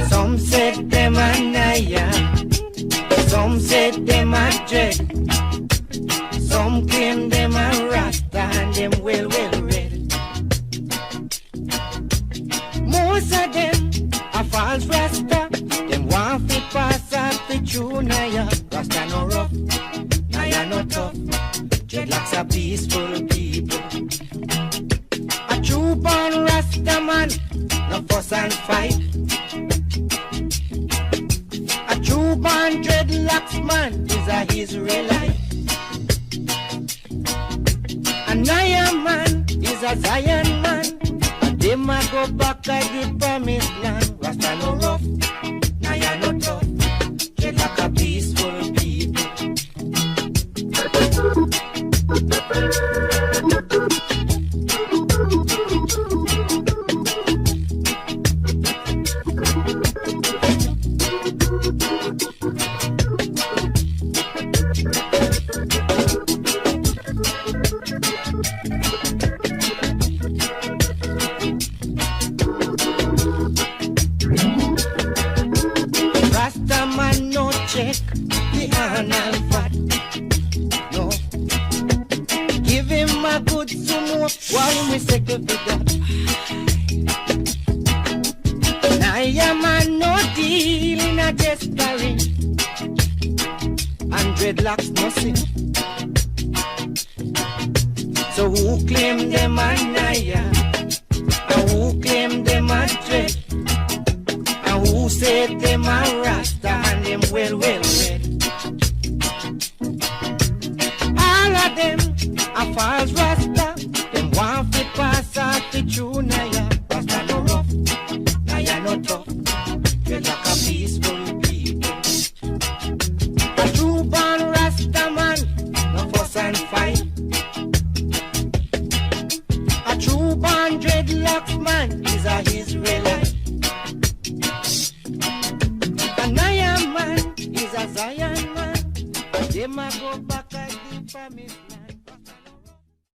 Some said them a Naya, some said them a dread, some claim them a Rasta and them well red. Most of them a false Rasta, them want to pass off the true Naya. Rasta no rough, Naya no tough, dreadlocks are peaceful people. A true born Rasta man, no fuss and fight. A true born dreadlocks man is a Israelite. A Naya man is a Zion man. And them a go back at the promised land. Rasta no rough, Naya no tough, dreadlock a peaceful people. Rasta man no check the anal fat, no. Give him a good sumo while we settle for that. Naya man no deal in a desperate, and dreadlocks no sin. So who claim them a Naya, and who claim them a dread, and who said them a Rasta and them well red? All of them a false Rasta, them want to pass off the true Naya. Rasta no rough, Naya no tough, dread like a peaceful people. A true born Rasta man, no fuss and fight. A true born dreadlocks man is a Israelite. A Naya man is a Zion man. Them a go back at the promised land.